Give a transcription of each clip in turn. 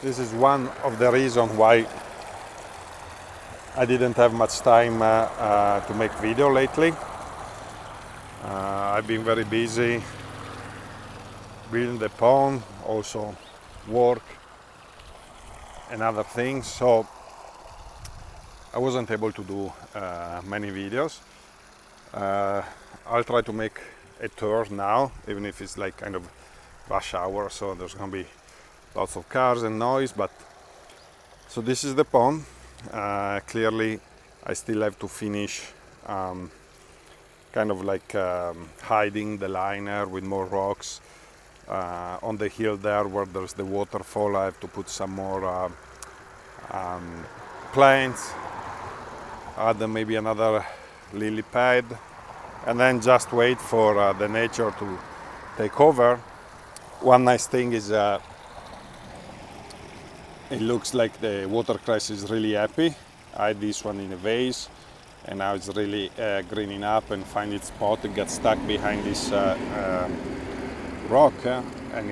This is one of the reasons why I didn't have much time to make video lately. I've been very busy building the pond, also work and other things, so I wasn't able to do many videos. I'll try to make a tour now, even if it's like kind of rush hour, so there's gonna be lots of cars and noise. But so this is the pond. Clearly I still have to finish kind of like hiding the liner with more rocks. On the hill there where there's the waterfall, I have to put some more plants, add maybe another lily pad, and then just wait for the nature to take over. One nice thing is it looks like the watercress is really happy. I had this one in a vase and now it's really greening up and find its spot. It gets stuck behind this rock and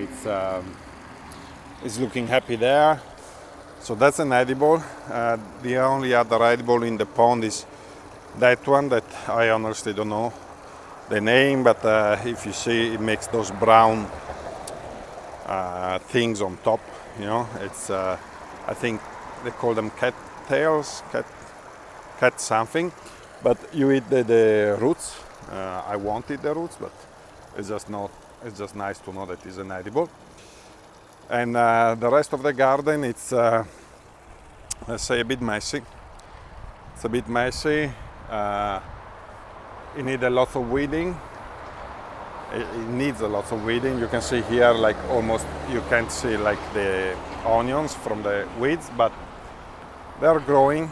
it's looking happy there. So that's an edible. The only other edible in the pond is that one that I honestly don't know the name, but if you see, it makes those brown things on top, you know. It's I think they call them cat tails, cat something, but you eat the roots. I won't eat the roots, but it's just nice to know that it's an edible. And the rest of the garden, it's let's say a bit messy. It's a bit messy. It needs a lot of weeding. It needs a lot of weeding. You can see here, like almost you can't see like the onions from the weeds, but they're growing.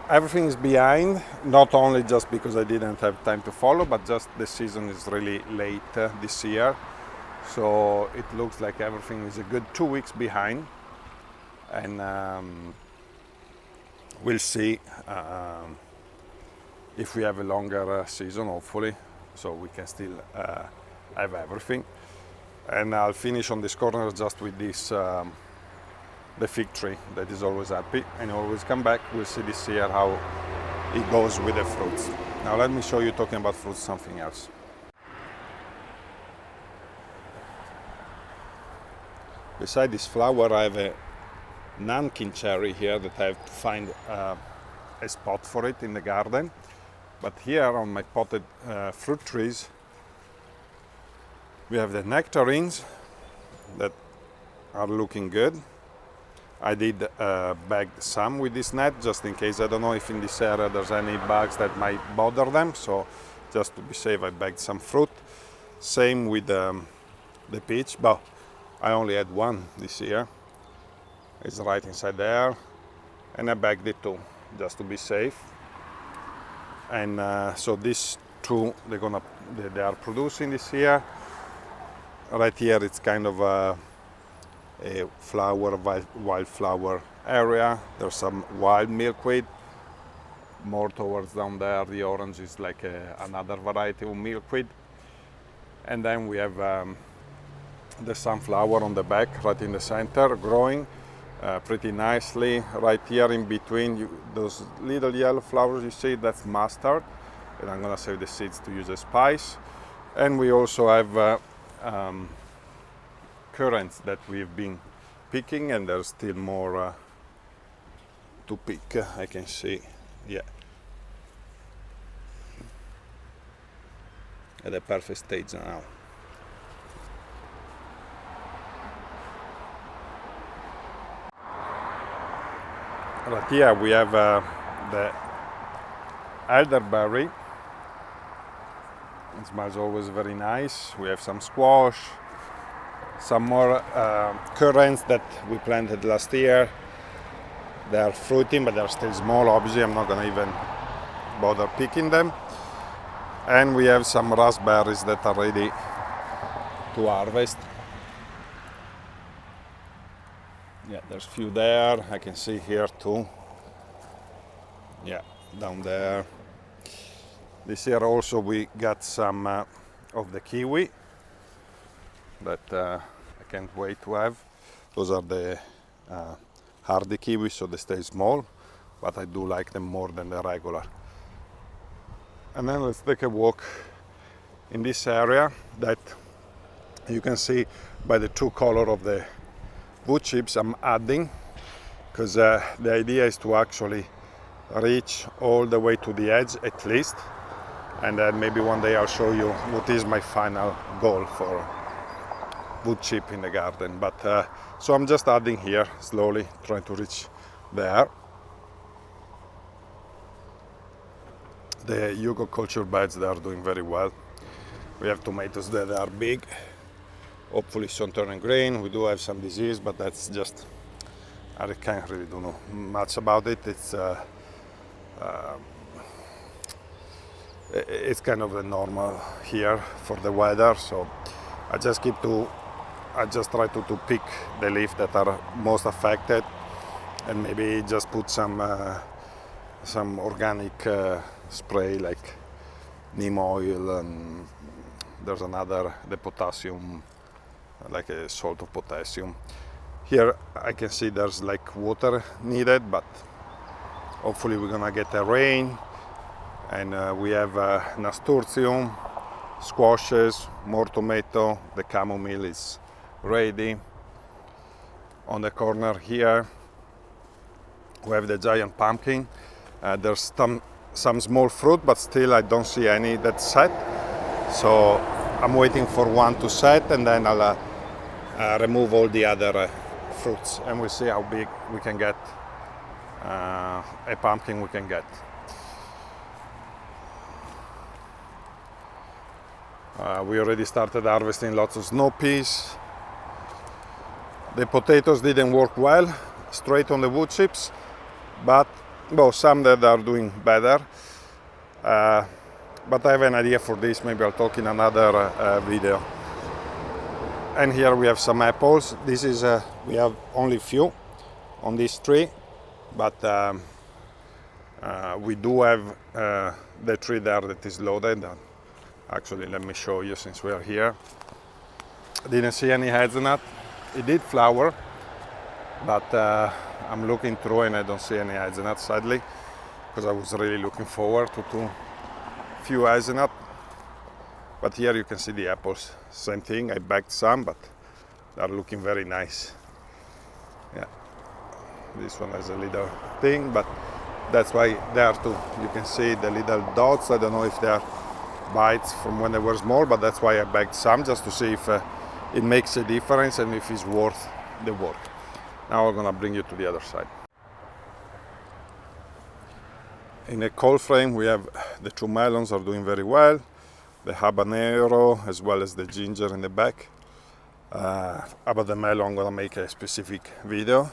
Everything is behind, not only just because I didn't have time to follow, but just the season is really late this year. So it looks like everything is a good 2 weeks behind. And we'll see if we have a longer season, hopefully, so we can still have everything. And I'll finish on this corner just with this the fig tree that is always happy and always come back. We'll see this year how it goes with the fruits. Now let me show you, talking about fruits, something else. Beside this flower, I have a Nankin cherry here that I have to find a spot for it in the garden. But here on my potted fruit trees, we have the nectarines that are looking good. I did bag some with this net just in case. I don't know if in this area there's any bugs that might bother them, so just to be safe I bagged some fruit. Same with the peach, but I only had one this year. It's right inside there, and I bagged it too, just to be safe. And so these two, they are producing this year. Right here it's kind of a wildflower area. There's some wild milkweed. More towards down there, the orange is like another variety of milkweed. And then we have the sunflower on the back, right in the center, growing pretty nicely. Right here in between those little yellow flowers you see, that's mustard, and I'm gonna save the seeds to use as spice. And we also have currants that we've been picking, and there's still more to pick. I can see, yeah, at the perfect stage now. Right here we have the elderberry. It smells always very nice. We have some squash, some more currants that we planted last year. They are fruiting, but they're still small. Obviously, I'm not gonna even bother picking them. And we have some raspberries that are ready to harvest. Yeah, there's a few there. I can see here too. Yeah, down there. This year also we got some of the kiwi that I can't wait to have. Those are the hardy kiwis, so they stay small, but I do like them more than the regular. And then let's take a walk in this area that you can see by the true color of the wood chips I'm adding, because the idea is to actually reach all the way to the edge at least, and then maybe one day I'll show you what is my final goal for wood chip in the garden. But so I'm just adding here slowly, trying to reach there. The Yugo culture beds, they are doing very well. We have tomatoes that are big, hopefully soon turning green. We do have some disease, but that's just, I can't really do much about it. It's kind of the normal here for the weather, so I just try to pick the leaves that are most affected, and maybe just put some organic spray like neem oil, and there's another, the potassium, like a salt of potassium. Here I can see there's like water needed, but hopefully we're gonna get a rain. And we have nasturtium, squashes, more tomato, the chamomile is ready. On the corner here we have the giant pumpkin. There's some small fruit, but still I don't see any that's set. So I'm waiting for one to set, and then I'll remove all the other fruits, and we'll see how big we can get, a pumpkin we can get. We already started harvesting lots of snow peas. The potatoes didn't work well straight on the wood chips, but some that are doing better. But I have an idea for this, maybe I'll talk in another video. And here we have some apples. This is we have only few on this tree, but we do have the tree there that is loaded. Actually, let me show you since we are here. I didn't see any hazelnut. It did flower, but I'm looking through and I don't see any hazelnut, sadly, because I was really looking forward to few hazelnut. But here you can see the apples. Same thing, I bagged some, but they're looking very nice. Yeah, this one has a little thing, but that's why there too. You can see the little dots. I don't know if they are bites from when they were small, but that's why I bagged some, just to see if it makes a difference and if it's worth the work. Now I'm gonna bring you to the other side. In a cold frame we have the two melons are doing very well, the habanero as well as the ginger in the back. About the melon I'm gonna make a specific video.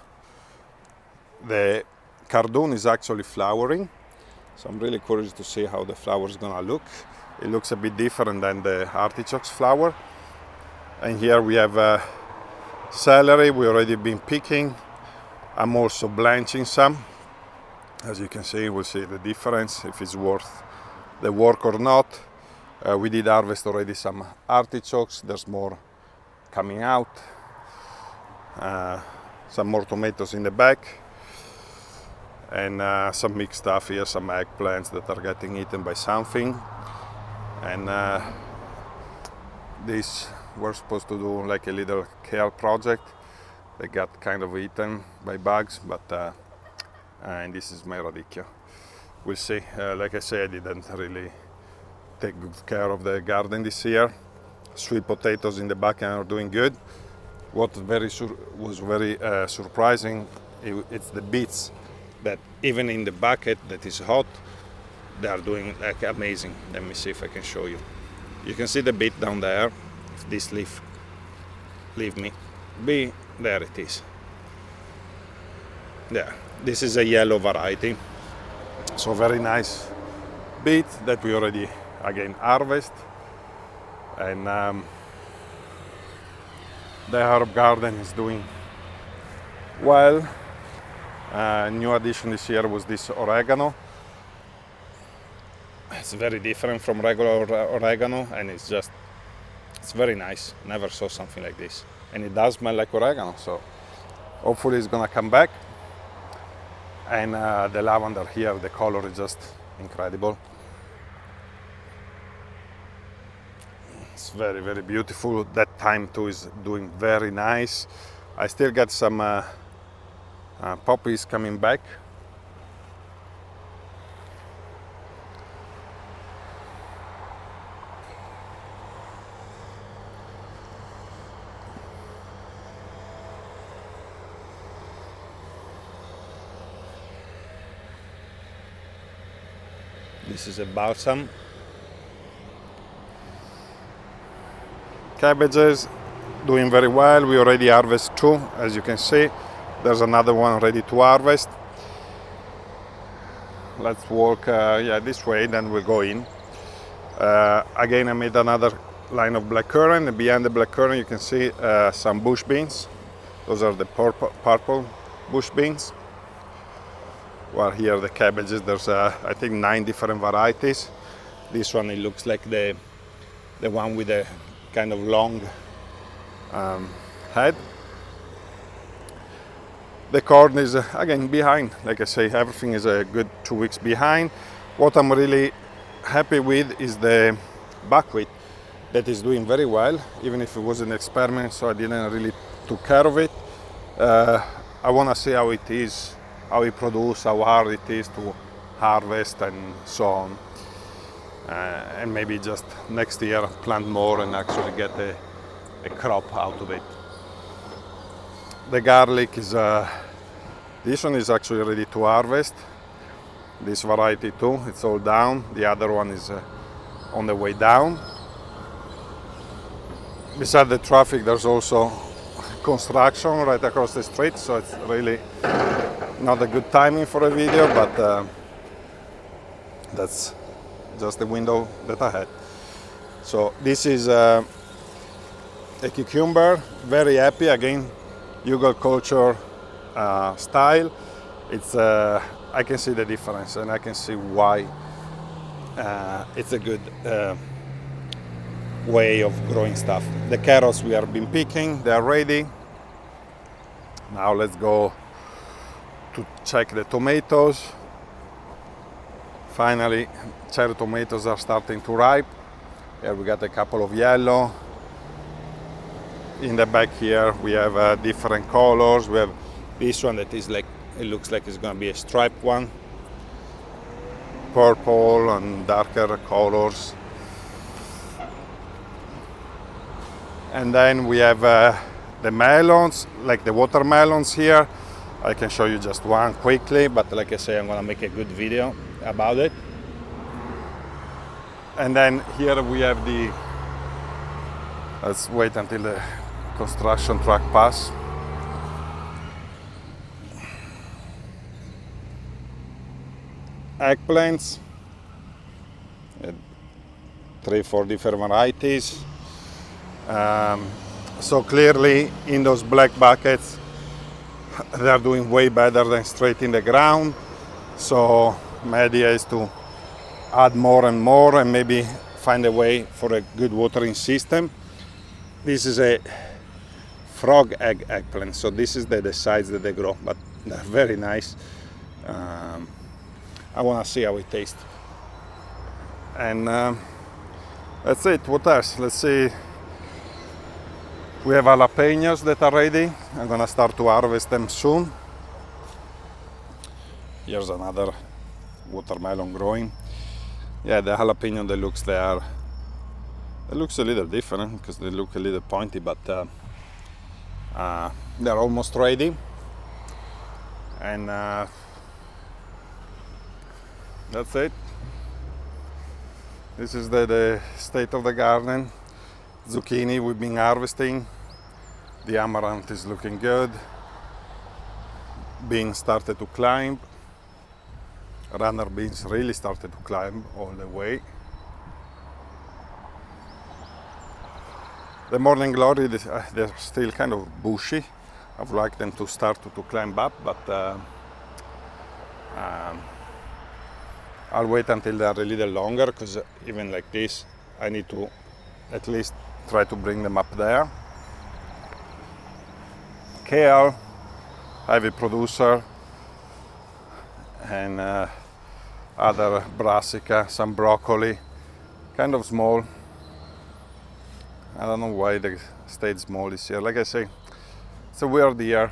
The cardoon is actually flowering, so I'm really curious to see how the flower is gonna look. It looks a bit different than the artichokes flower. And here we have celery we already been picking. I'm also blanching some. As you can see, we'll see the difference, if it's worth the work or not. We did harvest already some artichokes. There's more coming out. Some more tomatoes in the back. And some mixed stuff here, some eggplants that are getting eaten by something. And this we're supposed to do like a little kale project. They got kind of eaten by bugs, but and this is my radicchio. We'll see. Like I say, I didn't really take good care of the garden this year. Sweet potatoes in the back are doing good. What was very surprising, it's the beets that even in the bucket that is hot, they are doing like amazing. Let me see if I can show you. You can see the beet down there. If this leaf leave me be, there it is. There. This is a yellow variety. So very nice beet that we already again harvest. And the herb garden is doing well. New addition this year was this oregano. It's very different from regular oregano, and it's very nice. Never saw something like this. and it does smell like oregano. So hopefully it's gonna come back. And the lavender here, the color is just incredible. It's very, very beautiful. That thyme too is doing very nice. I still get some poppies coming back. This is a balsam. Cabbages doing very well. We already harvest 2, as you can see. There's another one ready to harvest. Let's walk this way, then we'll go in. Again, I made another line of blackcurrant, and behind the blackcurrant you can see some bush beans. Those are the purple bush beans. Well, here the cabbages, there's I think 9 different varieties. This one, it looks like the one with the kind of long head. The corn is again behind. Like I say, everything is a good 2 weeks behind. What I'm really happy with is the buckwheat, that is doing very well, even if it was an experiment, so I didn't really took care of it. I want to see how it is, how it produces, how hard it is to harvest and so on. And maybe just next year plant more and actually get a crop out of it. The garlic is, this one is actually ready to harvest. This variety too, it's all down. The other one is on the way down. Beside the traffic, there's also construction right across the street, so it's really not a good timing for a video, but that's just the window that I had. So this is a cucumber, very happy, again, Hugelkultur style. It's I can see the difference, and I can see why it's a good way of growing stuff. The carrots we have been picking, they are ready. Now let's go to check the tomatoes. Finally, cherry tomatoes are starting to ripe. Here we got a couple of yellow. In the back here we have different colors. We have this one that is like, it looks like it's going to be a striped one. Purple and darker colors. And then we have the melons, like the watermelons here. I can show you just one quickly, but like I say, I'm going to make a good video about it. And then here we have the, let's wait until the construction truck pass. Eggplants, 3-4 different varieties. So clearly in those black buckets they are doing way better than straight in the ground. So my idea is to add more and more and maybe find a way for a good watering system. This is a frog egg eggplant, so this is the size that they grow, but they're very nice. I want to see how it tastes. And that's it. What else? Let's see. We have jalapenos that are ready. I'm gonna start to harvest them soon. Here's another watermelon growing. Yeah, the jalapeno, they looks a little different because they look a little pointy, but they're almost ready. And that's it. This is the state of the garden. Zucchini we've been harvesting. The amaranth is looking good. Beans started to climb. Runner beans really started to climb all the way. The morning glory, they're still kind of bushy. I would like them to start to climb up, but I'll wait until they're a little longer, because even like this, I need to at least try to bring them up there. kale, heavy producer, and other brassica, some broccoli, kind of small. I don't know why they stayed small this year. Like I say, it's a weird year.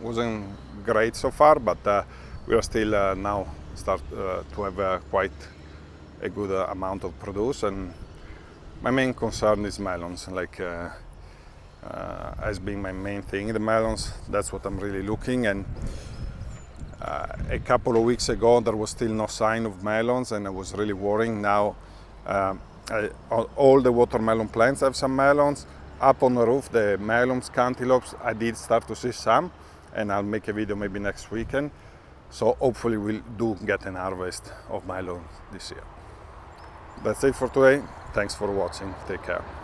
Wasn't great so far, but we are still now start to have quite a good amount of produce. And my main concern is melons, has been my main thing. The melons, that's what I'm really looking. And a couple of weeks ago, there was still no sign of melons, and I was really worrying. Now, all the watermelon plants have some melons. Up on the roof, the melons, cantaloupes, I did start to see some, and I'll make a video maybe next weekend. So hopefully we'll do get an harvest of melons this year. That's it for today. Thanks for watching. Take care.